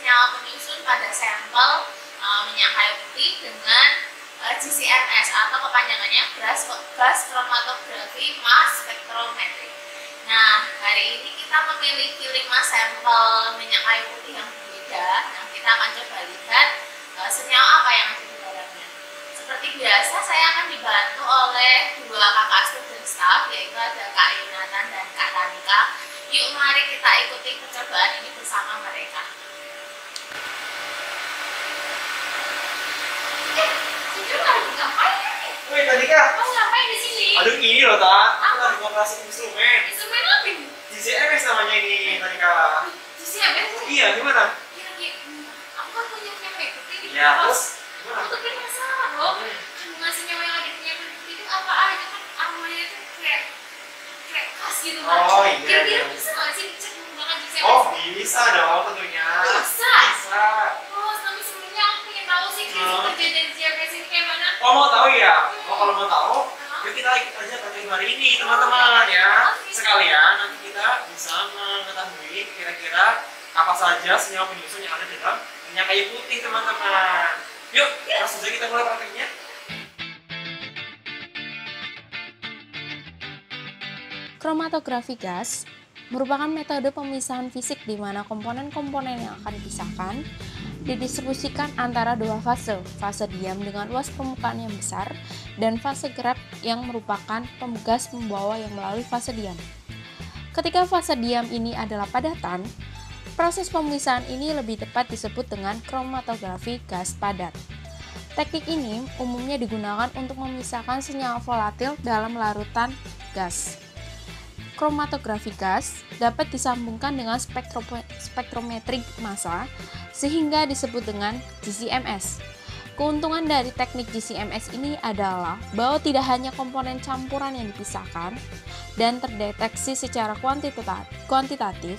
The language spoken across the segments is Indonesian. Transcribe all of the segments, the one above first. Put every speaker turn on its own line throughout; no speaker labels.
senyawa penyusun pada sampel minyak kayu putih dengan GCMS atau kepanjangannya gas chromatography mass spectrometry. Nah, hari ini kita memiliki 5 sampel minyak kayu putih yang berbeda. Nah, kita akan coba lihat senyawa apa yang ada di dalamnya. Seperti biasa, saya akan dibantu oleh 2 kakak student staff, yaitu ada Kak Yunatan dan Kak Tanika. Yuk, mari kita ikuti percobaan ini bersama mereka. Jujur lagi ngapain nih?
Woi, Tanika.
Kamu ngapain di sini?
Aduh, ini loh, Tak. Aku lagi ngoperasi instrumen.
Instrumen apa ini?
GCMS namanya ini, Tanika.
GCMS?
Iya, gimana?
Aku kan punya minyak putih di
Ya,
pos.
terus gimana?
Aku tuh penasaran loh, kandungan senyawa yang ada di minyak putih itu apa aja, kan aromanya itu kayak khas gitu kan.
Oh, iya,
Kira-kira
iya.
bisa nggak sih dicek menggunakan GCMS?
Oh, bisa dong tentunya.
Bisa?
Bisa.
Oh, tapi sebelumnya aku pengen tahu sih kerja dari GCMS ini kayak mana.
Oh, mau tahu ya? Oh, kalau mau tahu, yuk kita ikut aja praktik hari ini, teman-teman ya. Sekalian nanti kita bisa mengetahui kira-kira apa saja senyawa penyusun yang ada di dalam minyak kayu putih, teman-teman. Yuk, langsung saja kita mulai praktiknya.
Kromatografi gas merupakan metode pemisahan fisik di mana komponen-komponen yang akan dipisahkan didistribusikan antara 2 fase diam dengan luas permukaan yang besar, dan fase gelap yang merupakan gas pembawa yang melalui fase diam. Ketika fase diam ini adalah padatan, proses pemisahan ini lebih tepat disebut dengan kromatografi gas padat. Teknik ini umumnya digunakan untuk memisahkan senyawa volatil dalam larutan gas. Kromatografi gas dapat disambungkan dengan spektrometri massa sehingga disebut dengan GCMS. Keuntungan dari teknik GCMS ini adalah bahwa tidak hanya komponen campuran yang dipisahkan dan terdeteksi secara kuantitatif,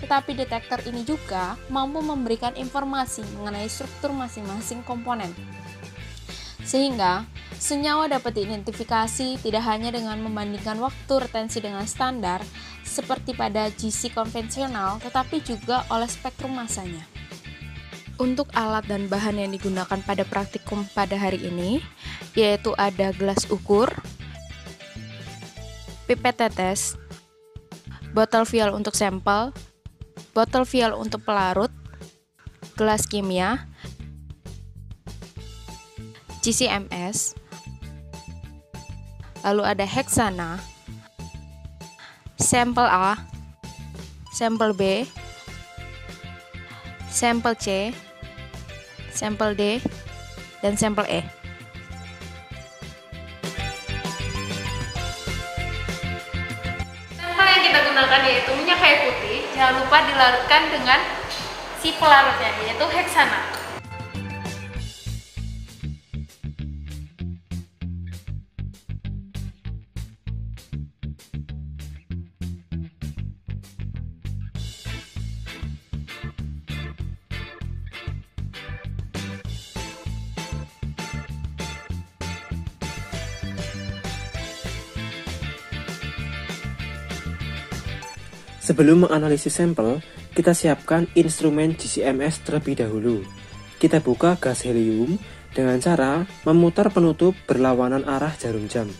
tetapi detektor ini juga mampu memberikan informasi mengenai struktur masing-masing komponen. Sehingga senyawa dapat diidentifikasi tidak hanya dengan membandingkan waktu retensi dengan standar seperti pada GC konvensional, tetapi juga oleh spektrum massanya. Untuk alat dan bahan yang digunakan pada praktikum pada hari ini, yaitu ada gelas ukur, pipet tetes, botol vial untuk sampel, botol vial untuk pelarut, gelas kimia, GCMS, lalu ada heksana, sampel A, sampel B, sampel C, sampel D, dan sampel E.
Sampel yang kita gunakan yaitu minyak kayu putih. Jangan lupa dilarutkan dengan si pelarutnya, yaitu heksana.
Sebelum menganalisis sampel, kita siapkan instrumen GCMS terlebih dahulu. Kita buka gas helium dengan cara memutar penutup berlawanan arah jarum jam.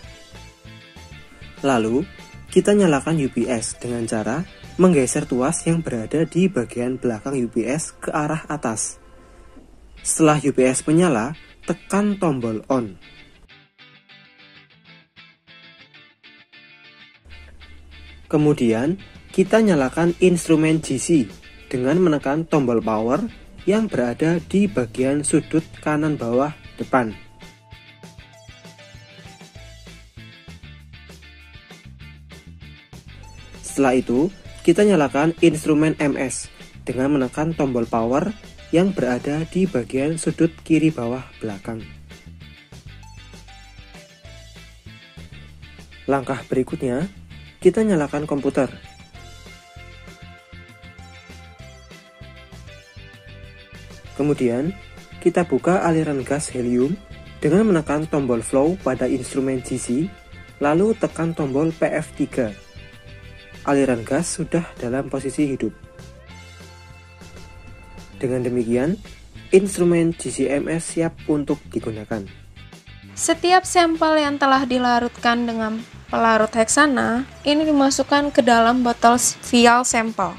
Lalu, kita nyalakan UPS dengan cara menggeser tuas yang berada di bagian belakang UPS ke arah atas. Setelah UPS menyala, tekan tombol on. Kemudian, kita nyalakan instrumen GC dengan menekan tombol power yang berada di bagian sudut kanan bawah depan. Setelah itu, kita nyalakan instrumen MS dengan menekan tombol power yang berada di bagian sudut kiri bawah belakang. Langkah berikutnya, kita nyalakan komputer. Kemudian, kita buka aliran gas helium dengan menekan tombol flow pada instrumen GC, lalu tekan tombol PF3. Aliran gas sudah dalam posisi hidup. Dengan demikian, instrumen GC-MS siap untuk digunakan.
Setiap sampel yang telah dilarutkan dengan pelarut heksana ini dimasukkan ke dalam botol vial sampel.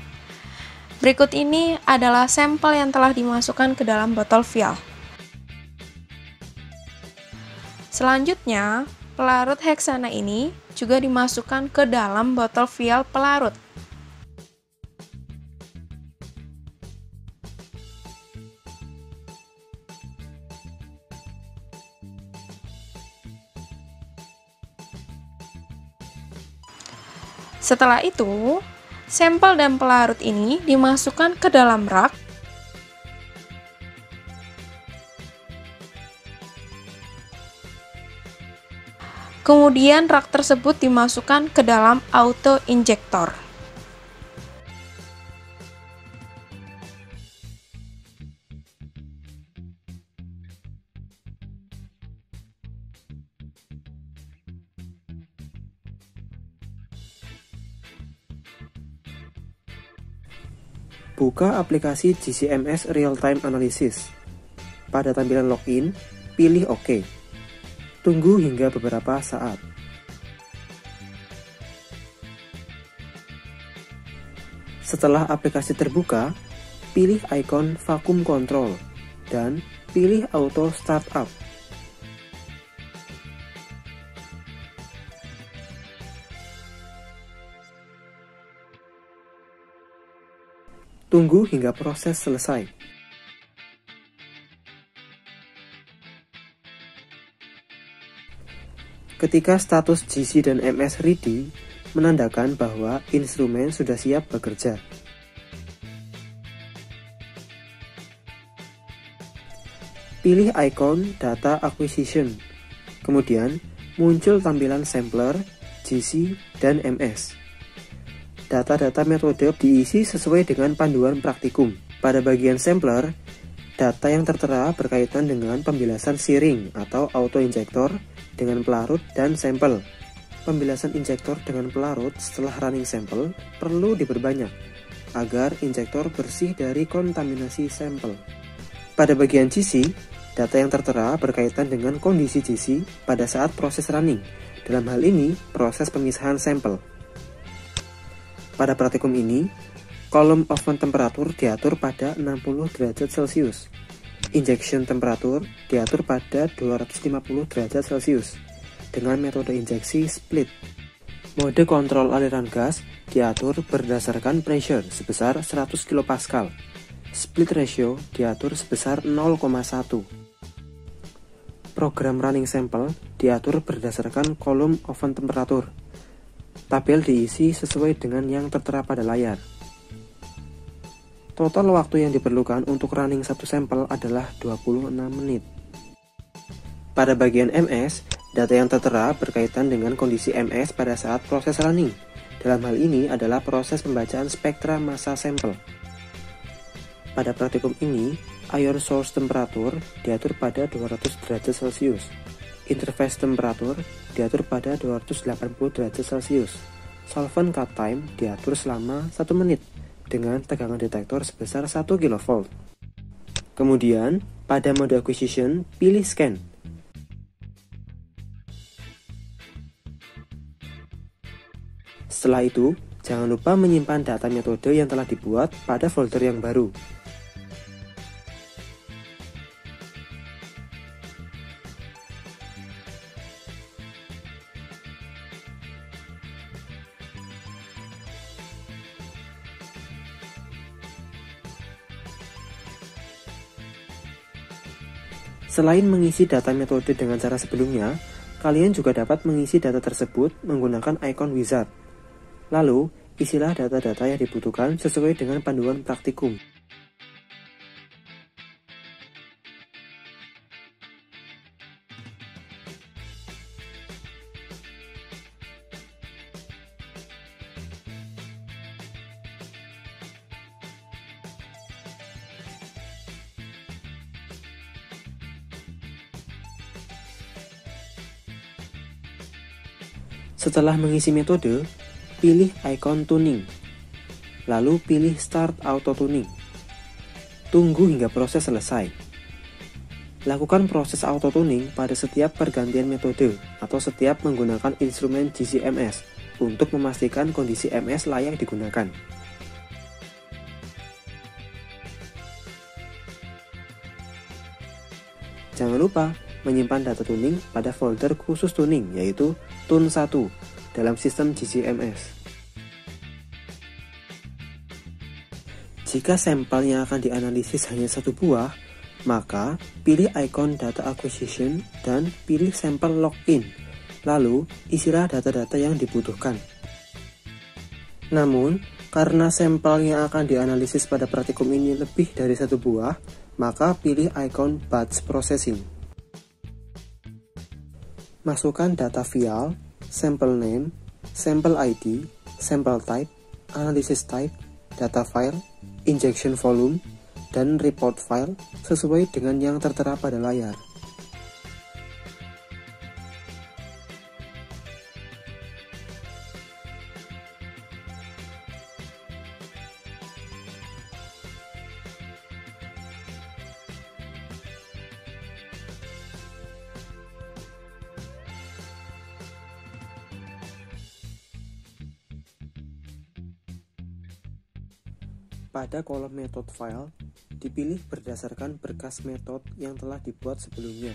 Berikut ini adalah sampel yang telah dimasukkan ke dalam botol vial. Selanjutnya, pelarut heksana ini juga dimasukkan ke dalam botol vial pelarut. Setelah itu, sampel dan pelarut ini dimasukkan ke dalam rak. Kemudian rak tersebut dimasukkan ke dalam auto injektor.
Buka aplikasi GC-MS Real Time Analysis. Pada tampilan login, pilih OK. Tunggu hingga beberapa saat. Setelah aplikasi terbuka, pilih ikon Vacuum Control dan pilih Auto Startup. Tunggu hingga proses selesai. Ketika status GC dan MS ready, menandakan bahwa instrumen sudah siap bekerja. Pilih ikon Data Acquisition, kemudian muncul tampilan sampler, GC, dan MS. Data-data metode diisi sesuai dengan panduan praktikum. Pada bagian sampler, data yang tertera berkaitan dengan pembilasan searing atau auto injektor dengan pelarut dan sampel. Pembilasan injektor dengan pelarut setelah running sampel perlu diperbanyak agar injektor bersih dari kontaminasi sampel. Pada bagian GC, data yang tertera berkaitan dengan kondisi GC pada saat proses running. Dalam hal ini, proses pemisahan sampel. Pada praktikum ini, kolom oven temperatur diatur pada 60 derajat Celcius. Injection temperatur diatur pada 250 derajat Celcius dengan metode injeksi split. Mode kontrol aliran gas diatur berdasarkan pressure sebesar 100 kPa. Split ratio diatur sebesar 0,1. Program running sample diatur berdasarkan kolom oven temperatur. Tabel diisi sesuai dengan yang tertera pada layar. Total waktu yang diperlukan untuk running satu sampel adalah 26 menit. Pada bagian MS, data yang tertera berkaitan dengan kondisi MS pada saat proses running. Dalam hal ini adalah proses pembacaan spektra massa sampel. Pada praktikum ini, air source temperatur diatur pada 200 derajat Celcius. Interface temperatur diatur pada 280 derajat Celcius. Solvent cut time diatur selama 1 menit dengan tegangan detektor sebesar 1 kV. Kemudian, pada mode acquisition, pilih scan. Setelah itu, jangan lupa menyimpan data metode yang telah dibuat pada folder yang baru. Selain mengisi data metode dengan cara sebelumnya, kalian juga dapat mengisi data tersebut menggunakan ikon wizard. Lalu, isilah data-data yang dibutuhkan sesuai dengan panduan praktikum. Setelah mengisi metode, pilih ikon tuning, lalu pilih Start Auto Tuning. Tunggu hingga proses selesai. Lakukan proses auto-tuning pada setiap pergantian metode atau setiap menggunakan instrumen GCMS untuk memastikan kondisi MS layak digunakan. Jangan lupa menyimpan data tuning pada folder khusus tuning yaitu Tune1 dalam sistem GCMS. Jika sampel yang akan dianalisis hanya satu buah, maka pilih ikon Data Acquisition dan pilih sampel login, lalu isilah data-data yang dibutuhkan. Namun, karena sampel yang akan dianalisis pada praktikum ini lebih dari satu buah, maka pilih ikon Batch Processing. Masukkan data vial, sample name, sample ID, sample type, analysis type, data file, injection volume, dan report file sesuai dengan yang tertera pada layar. Pada kolom method file, dipilih berdasarkan berkas metode yang telah dibuat sebelumnya.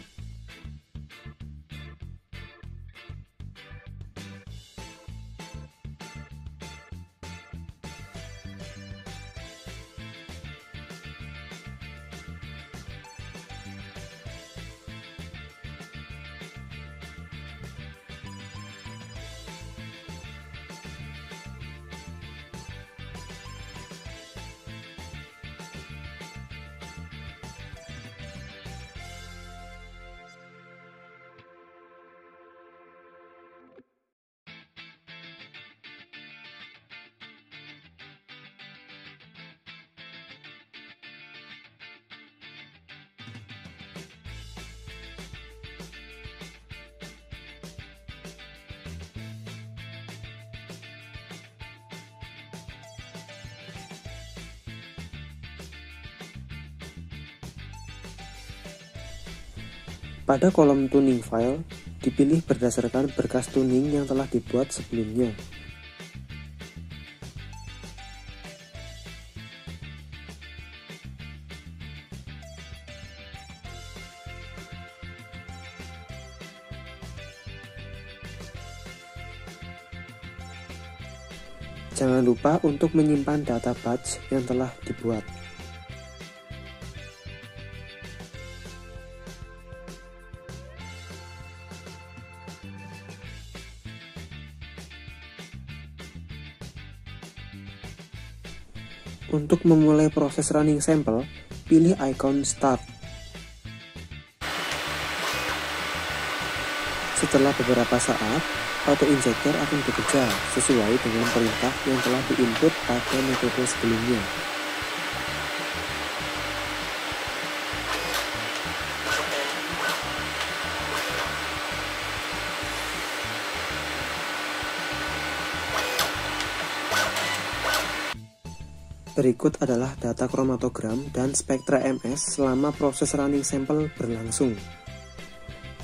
Pada kolom tuning file, dipilih berdasarkan berkas tuning yang telah dibuat sebelumnya. Jangan lupa untuk menyimpan data batch yang telah dibuat. Untuk memulai proses running sampel, pilih ikon Start. Setelah beberapa saat, auto injector akan bekerja sesuai dengan perintah yang telah diinput pada metode sebelumnya. Berikut adalah data kromatogram dan spektra MS selama proses running sampel berlangsung.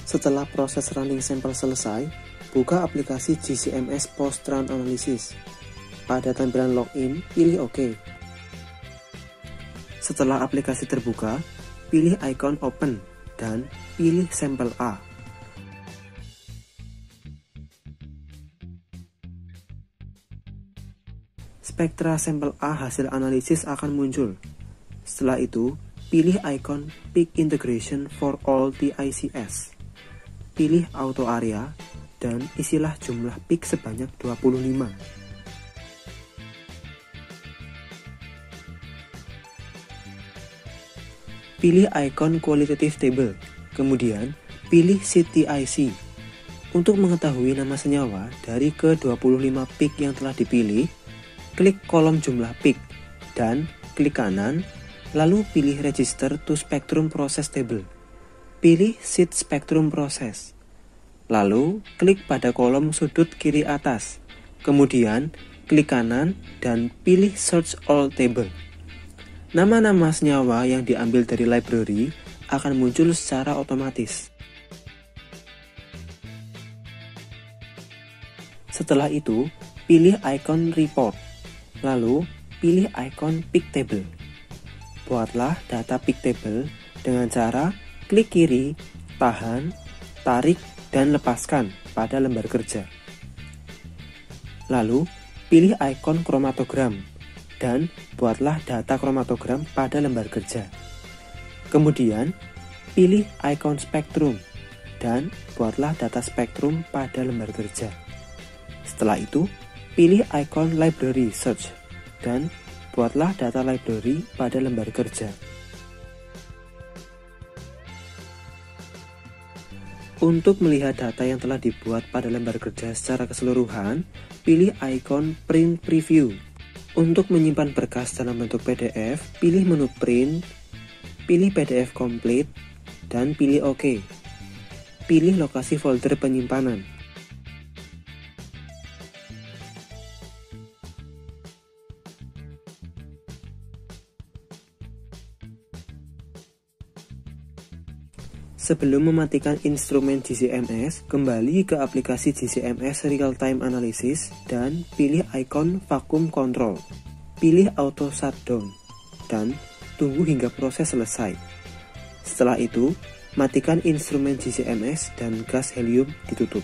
Setelah proses running sampel selesai, buka aplikasi GCMS Post Run Analysis. Pada tampilan login, pilih OK. Setelah aplikasi terbuka, pilih ikon Open dan pilih sampel A. Spektra sampel A hasil analisis akan muncul. Setelah itu, pilih ikon Peak Integration for all TICS. Pilih Auto Area dan isilah jumlah peak sebanyak 25. Pilih ikon Qualitative Table, kemudian pilih CTIC. Untuk mengetahui nama senyawa dari ke-25 peak yang telah dipilih, klik kolom jumlah peak dan klik kanan, lalu pilih Register to Spectrum Process Table. Pilih Seed Spectrum Process. Lalu klik pada kolom sudut kiri atas. Kemudian klik kanan dan pilih Search All Table. Nama-nama senyawa yang diambil dari library akan muncul secara otomatis. Setelah itu, pilih ikon report, lalu pilih ikon pick table. Buatlah data pick table dengan cara klik kiri, tahan, tarik, dan lepaskan pada lembar kerja. Lalu, pilih ikon kromatogram dan buatlah data kromatogram pada lembar kerja. Kemudian, pilih ikon spektrum dan buatlah data spektrum pada lembar kerja. Setelah itu, pilih ikon library search dan buatlah data library pada lembar kerja. Untuk melihat data yang telah dibuat pada lembar kerja secara keseluruhan, pilih ikon print preview. Untuk menyimpan berkas dalam bentuk PDF, pilih menu print, pilih PDF complete, dan pilih OK. Pilih lokasi folder penyimpanan. Sebelum mematikan instrumen GCMS, kembali ke aplikasi GCMS Real Time Analysis dan pilih ikon Vacuum Control. Pilih Auto Shutdown dan tunggu hingga proses selesai. Setelah itu, matikan instrumen GCMS dan gas helium ditutup.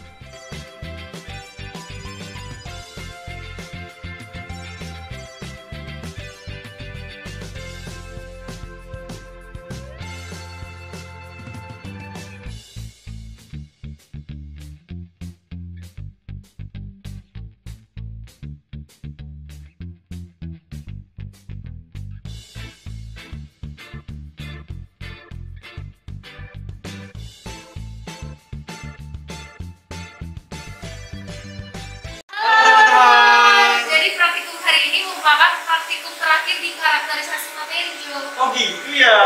Jadi praktikum hari ini merupakan praktikum terakhir di karakterisasi materi, Jo.
Oh gitu ya.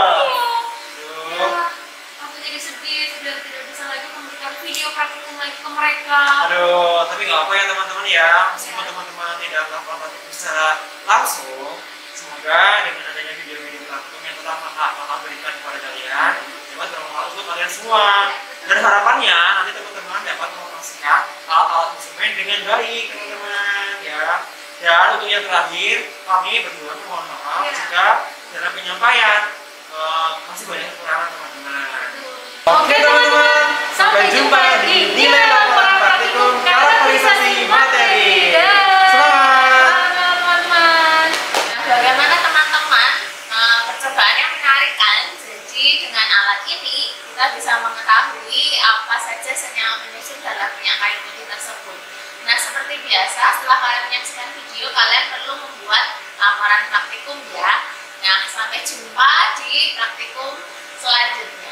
Aku jadi sedih, sudah tidak bisa lagi memberikan video praktikum lagi ke mereka.
Aduh, tapi nggak apa ya teman-teman ya. Meskipun teman-teman tidak melakukan praktikum secara langsung, semoga dengan adanya video-video praktikum yang telah kakak berikan kepada kalian dapat bermanfaat untuk kalian semua. Dan harapannya nanti teman-teman dapat mengoperasikan alat-alat instrumen dengan baik, teman-teman ya. Dan untuk yang terakhir, kami berdua mohon maaf jika dalam penyampaian masih banyak kekurangan teman-teman. Oke teman-teman, sampai jumpa di nilai laporan praktikum karakterisasi materi. Semangat!
Teman-teman. Nah, bagaimana teman-teman percobaan yang menarik kan? Jadi dengan alat ini kita bisa mengetahui apa saja senyawa penyusun dalam minyak kayu putih tersebut. Nah, seperti biasa, setelah kalian menyaksikan video, kalian perlu membuat laporan praktikum ya. Nah, sampai jumpa di praktikum selanjutnya.